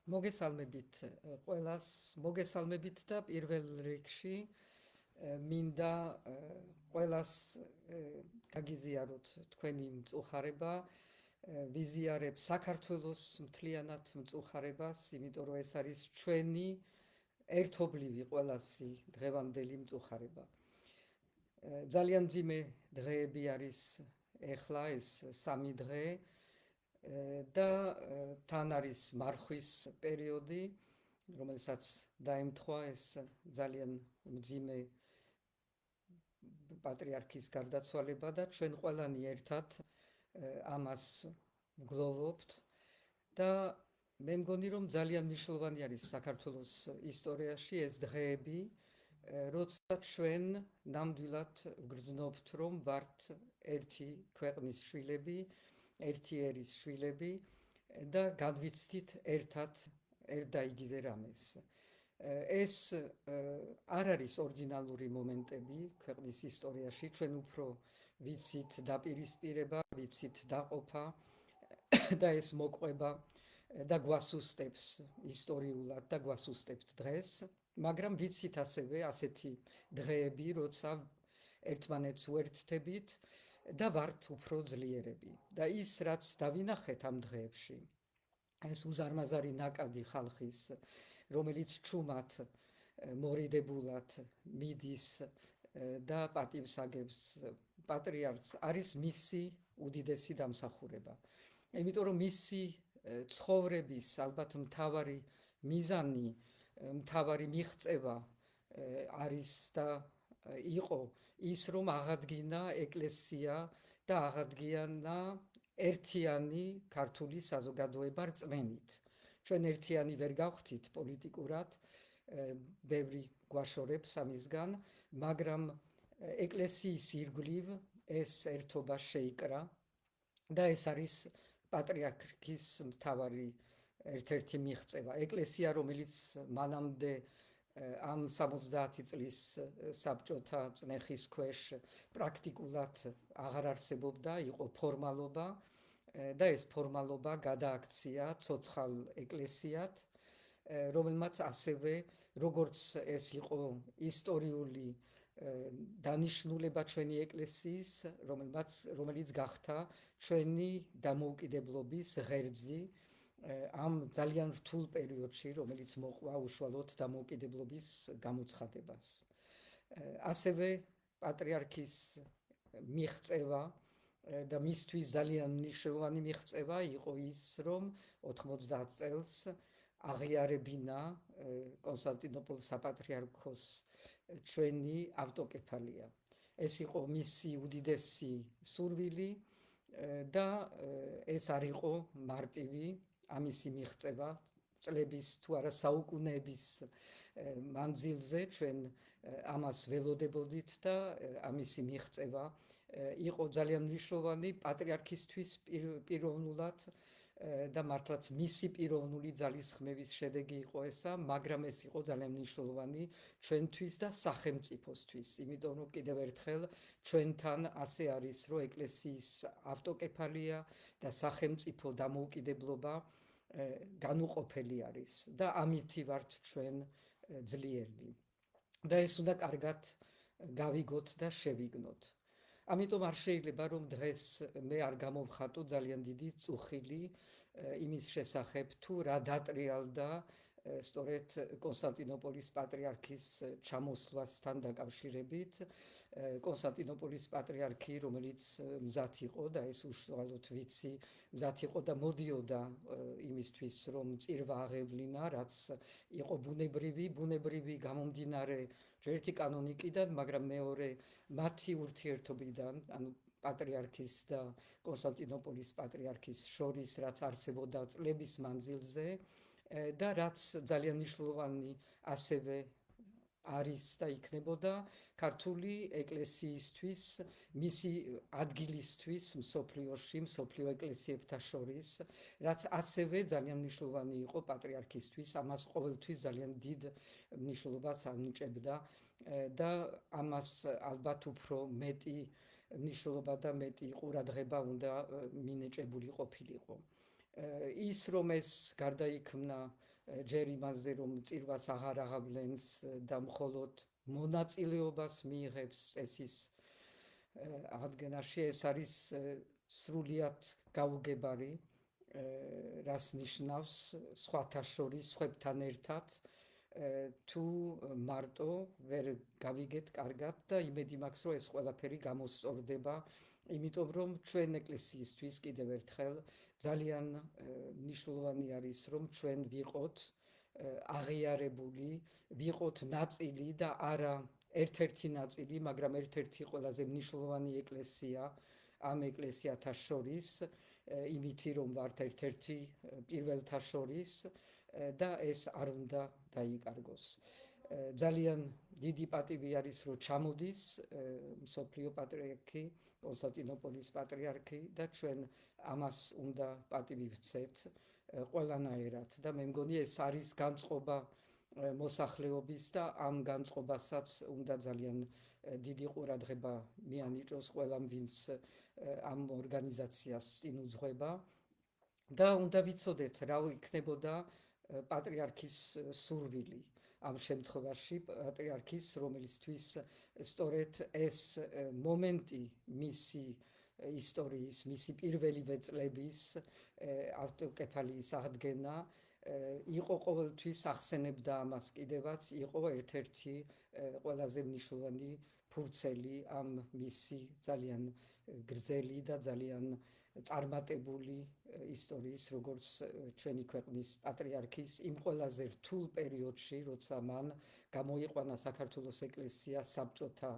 მოგესალმებით ყველას, მოგესალმებით და პირველ რიგში მინდა ყველას გაგიზიაროთ თქვენი მწუხარება, ვიზიარებ საქართველოს მთლიანად მწუხარებას, იმიტომ რომ ეს არის ჩვენი ერთობლივი ყველასი დღევანდელი მწუხარება. ძალიან მძიმე დღეები არის ეხლა ეს 3 დღე და თან არის მარხვის პერიოდი, რომელსაც დაემთხვა ეს ძალიან მძიმე პატრიარქის გარდაცვალება და ჩვენ ყველანი ერთად ამას ვგლოვობთ და მე მგონი რომ ძალიან მნიშვნელოვანი არის საქართველოს ისტორიაში ეს დღეები, როცა ჩვენ ნამდვილად ვგრძნობთ რომ ვართ ერთი ქვეყნის შვილები, ერთი ერის შვილები და განვიცდით ერთად ერთ და იგივე რამეს. ეს არ არის ორიგინალური მომენტები ქვეყნის ისტორიაში, ჩვენ უფრო ვიცით დაპირისპირება, ვიცით დაყოფა და ეს მოყვება და გვასუსტებს ისტორიულად და გვასუსტებთ დღეს, მაგრამ ვიცით ასევე ასეთი დღეები, როცა ერთმანეთს უერთდებით და ვართ უფრო ძლიერები. და ის რაც დავინახეთ ამ დღეებში, ეს უზარმაზარი ნაკადი ხალხის, რომელიც ჩუმად მორიდებულად მიდის და პატივს აგებს პატრიარქს, არის მისი უდიდესი დამსახურება. იმიტომ რომ მისი ცხოვრების ალბათ მთავარი მიზანი, მთავარი მიღწევა არის და იყო ის, რომ აღადგინა ეკლესია და აღადგინა ერთიანი ქართული საზოგადოება რწმენით. ჩვენ ერთიანი ვერ გავხდით პოლიტიკურად, ბევრი გვაშორებს ამისგან, მაგრამ ეკლესიის ირგვლივ ეს ერთობა შეიკრა და ეს არის პატრიარქის მთავარი ერთ-ერთი მიღწევა. ეკლესია, რომელიც მანამდე ამ 70 წლის საბჭოთა წნეხის ქვეშ პრაქტიკულად აღარ არსებობდა, იყო ფორმალობა და ეს ფორმალობა გადააქცია ცოცხალ ეკლესიად, რომელმაც ასევე როგორც ეს იყო ისტორიული დანიშნულება ჩვენი ეკლესიის, რომელიც გახდა ჩვენი დამოუკიდებლობის ღერძი ამ ძალიან რთულ პერიოდში, რომელიც მოყვა უშუალოდ დამოუკიდებლობის გამოცხადებას. ასევე პატრიარქის მიღწევა და მისთვის ძალიან მნიშვნელოვანი მიღწევა იყო ის, რომ 90 წელს აღიარებინა კონსტანტინოპოლის საპატრიარქოს ჩვენი ავტოკეფალია. ეს იყო მისი უდიდესი სურვილი და ეს არ იყო მარტივი ამისი მიღწევა წლების თუ არა საუკუნეების მანძილზე ჩვენ ამას ველოდებოდით და ამისი მიღწევა იყო ძალიან მნიშვნელოვანი პატრიარქისთვის პიროვნულად და მართლაც მისი პიროვნული ძალისხმევის შედეგი იყო ესა, მაგრამ ეს იყო ძალიან მნიშვნელოვანი ჩვენთვის და სახელმწიფოსთვის, იმიტომ რომ კიდევ ერთხელ ჩვენთან ასე არის, რომ ეკლესიის ავტოკეფალია და სახელმწიფო დამოუკიდებლობა განუყოფელი არის და ამითი ვართ ჩვენ ძლიერნი. და ეს უნდა კარგად გავიგოთ და შევიგნოთ. ამიტომ არ შეიძლება რომ დღეს მე არ გამოვხატო ძალიან დიდი წუხილი იმის შესახებ თუ რა დატრიალდა სწორედ კონსტანტინოპოლის პატრიარქის ჩამოსვლასთან დაკავშირებით. კონსტანტინოპოლის პატრიარქი, რომელიც მზად იყო და ეს უშუალოდ ვიცი, მზად იყო და მოდიოდა იმისთვის, რომ წირვა აღევლინა, რაც იყო ბუნებრივი გამომდინარე ერთი კანონიკიდან, მაგრამ მეორე მათი ურთიერთობიდან, ანუ პატრიარქის და კონსტანტინოპოლის პატრიარქის შორის, რაც არსებობდა წლების მანძილზე და რაც ძალიან მნიშვნელოვანი ასევე არის და იქნებოდა ქართული ეკლესიისთვის, მისი ადგილისთვის მსოფლიოში, მსოფლიო ეკლესიებთან შორის, რაც ასევე ძალიან მნიშვნელოვანი იყო პატრიარქისთვის, ამას ყოველთვის ძალიან დიდ მნიშვნელობას ანიჭებდა და ამას ალბათ უფრო მეტი მნიშვნელობა და მეტი ყურადღება უნდა მინეჭებული ყოფილიყო. ის რომ ეს გარდაიქმნა ჯერ იმაზე, რომ წირვას აღარ აღავლენს და მხოლოდ მონაწილეობას მიიღებს წესის აღდგენაში, ეს არის სრულიად გაუგებარი, რას ნიშნავს სხვათა შორის, სხვებთან ერთად თუ მარტო ვერ გავიგეთ კარგად და იმედი მაქვს, რომ ეს ყველაფერი გამოსწორდება, იმიტომ რომ ჩვენ ეკლესიისთვის კიდევ ერთხელ ძალიან მნიშვნელოვანი არის, რომ ჩვენ ვიყოთ აღიარებული, ვიყოთ ნაწილი და არა ერთ-ერთი ნაწილი, მაგრამ ერთ-ერთი ყველაზე მნიშვნელოვანი ეკლესია ამ ეკლესიათა შორის, იმითი რომ ვართ ერთ-ერთი პირველთა შორის და ეს არ უნდა დაიკარგოს. ძალიან დიდი პატივი არის, რომ ჩამოდის მსოფლიო პატრიარქი, კონსტანტინოპოლის პატრიარქი და ჩვენ ამას უნდა პატივი ვცეთ ყველანაირად და მე მგონი ეს არის განწყობა მოსახლეობის და ამ განწყობასაც უნდა ძალიან დიდი ყურადღება მიანიჭოს ყველამ, ვინც ამ ორგანიზაციას წინ უძღვება და უნდა ვიცოდეთ რა იქნებოდა პატრიარქის სურვილი ამ შემთხვევაში, პატრიარქის, რომელისთვის სწორედ ეს მომენტი მისი ისტორიის, მისი პირველივე წლების ავტოკეფალიის აღდგენა იყო ყოველთვის ახსენებდა ამას კიდევაც, იყო ერთ-ერთი ყველაზე მნიშვნელოვანი ფურცელი ამ მისი ძალიან გრძელი და ძალიან წარმატებული ისტორიის, როგორც ჩვენი ქვეყნის პატრიარქის იმ ყველაზე რთულ პერიოდში, როცა მან გამოიყვანა საქართველოს ეკლესია საბჭოთა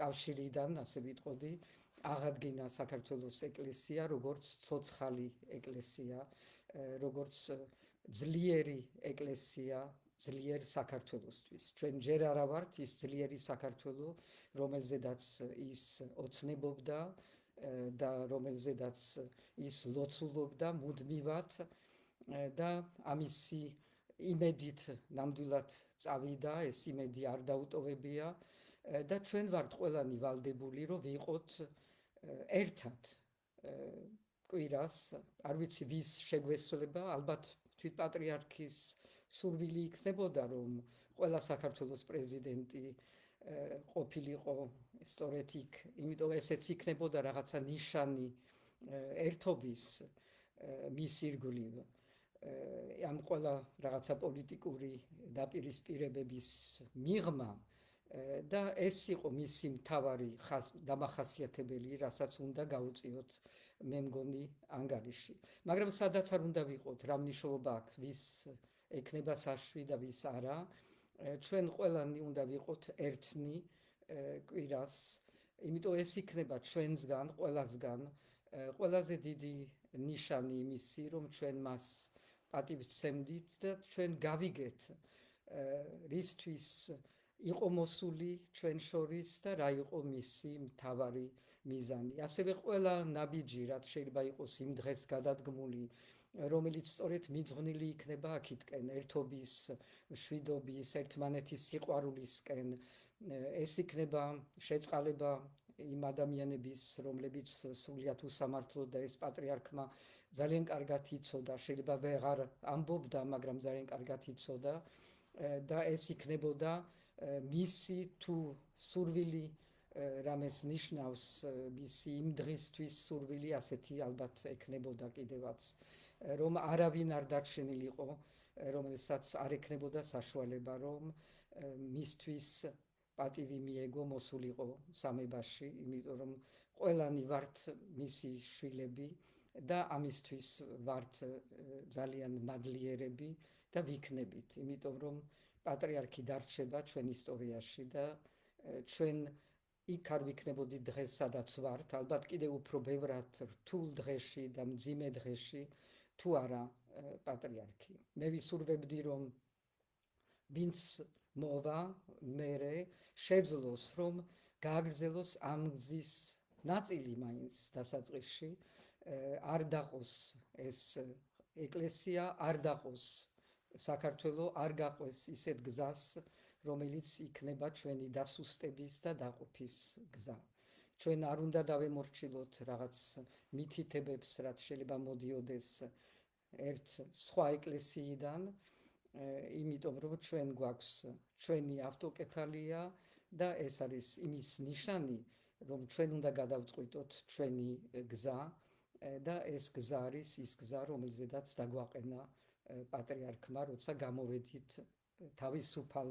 კავშირიდან, ასე ვიტყოდი, აღადგინა საქართველოს ეკლესია, როგორც ცოცხალი ეკლესია, როგორც ძლიერი ეკლესია, ძლიერ საქართველოსთვის. ჩვენ ჯერ არა ვართ ის ძლიერი საქართველო, რომელზედაც ის ოცნებობდა და რომელზედაც ის ლოცულობდა მუდმივად და ამისი იმედით ნამდვილად წავიდა, ეს იმედი არ დაუტოვებია და ჩვენ ვართ ყველანი ვალდებული, რომ ვიყოთ ერთად კვირას, არ ვიცი ვის შეგვესწრება, ალბათ თვით პატრიარქის სურვილი იქნებოდა, რომ ყველა საქართველოს პრეზიდენტი ყოფილიყო სწორედ იქ, იმიტომ ესეც იქნებოდა რაღაცა ნიშანი ერთობის მის ირგვლივ. ამ ყველა რაღაცა პოლიტიკური დაპირისპირებების მიღმა და ეს იყო მისი მთავარი დამახასიათებელი, რასაც უნდა გაუწიოთ, მე მგონი, ანგარიში. მაგრამ სადაც არ უნდა ვიყოთ, რა მნიშვნელობა აქვს, ვის ექნება საშვი და ვის არა, ჩვენ ყველანი უნდა ვიყოთ ერთნი კვირას, იმიტომ ეს იქნება ჩვენსგან, ყველასგან ყველაზე დიდი ნიშანი იმისი, რომ ჩვენ მას პატივს ვცემდით და ჩვენ გავიგეთ რისთვის იყო მოსული ჩვენ შორის და რა იყო მისი მთავარი მიზანი. ასევე ყველა ნაბიჯი, რაც შეიძლება იყოს იმ დღეს გადადგმული, რომელიც სწორედ მიძღვნილი იქნება აქითკენ, ერთობის, მშვიდობის, ერთმანეთის სიყვარულისკენ, ეს იქნება შეწყალება იმ ადამიანების, რომლებიც სრულიად უსამართლოდ და ეს პატრიარქმა ძალიან კარგად იცოდა, შეიძლება ვეღარ ამბობდა, მაგრამ ძალიან კარგად იცოდა და ეს იქნებოდა მისი თუ სურვილი რამეს ნიშნავს, მისი იმ დღისთვის სურვილი ასეთი ალბათ ექნებოდა კიდევაც, რომ არავინ არ დარჩენილიყო, რომელსაც არ ექნებოდა საშუალება, რომ მისთვის პატივი მიეგო, მოსულიყო სამებაში, იმიტომ რომ ყველანი ვართ მისი შვილები და ამისთვის ვართ ძალიან მადლიერები და ვიქნებით, იმიტომ რომ პატრიარქი დარჩება ჩვენ ისტორიაში და ჩვენ იქ არ ვიქნებოდი დღეს, სადაც ვართ, ალბათ კიდევ უფრო ბევრად რთულ დღეში და მძიმე დღეში, თუ არა პატრიარქი. მე ვისურვებდი, რომ ვინც მოვა მერე შეძლოს, რომ გააგრძელოს ამ გზის ნაწილი მაინც დასაწყისში, არ დაყოს ეს ეკლესია, არ დაყოს საქართველო, არ გაყვეს ისეთ გზას, რომელიც იქნება ჩვენი დასუსტების და დაყოფის გზა. ჩვენ არ უნდა დავემორჩილოთ რაღაც მითითებებს, რაც შეიძლება მოდიოდეს ერთ სხვა ეკლესიიდან, იმიტომ რომ ჩვენ გვაქვს ჩვენი ავტოკეფალია და ეს არის იმის ნიშანი, რომ ჩვენ უნდა გადავწყვიტოთ ჩვენი გზა და ეს გზა არის ის გზა, რომელზედაც დაგვაყენა პატრიარქმა, როცა გამოვედით თავისუფალ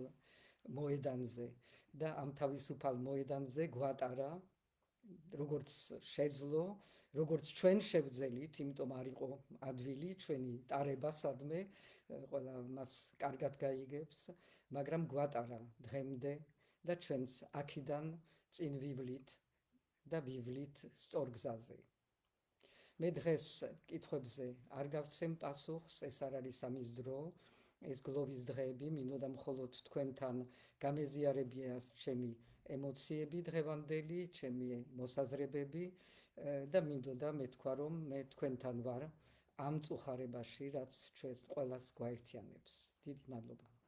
მოედანზე და ამ თავისუფალ მოედანზე გვატარა როგორც შეძლო, როგორც ჩვენ შევძელით, იმიტომ არ იყო ადვილი ჩვენი ტარება სადმე, ყველა მას კარგად გაიგებს, მაგრამ გვატარა დღემდე და ჩვენც აქედან წინ ვივლით და ვივლით სწორ გზაზე. მე დღეს კითხვებზე არ გავცემ პასუხს, ეს არ არის ამის დრო, ეს გლოვის დღეები, მინდოდა მხოლოდ თქვენთან გამეზიარებია ჩემი ემოციები დღევანდელი, ჩემი მოსაზრებები და მინდოდა მეთქვა, რომ მე თქვენთან ვარ ამ წუხარებაში, რაც ჩვენ ყველას გვაერთიანებს. დიდი მადლობა.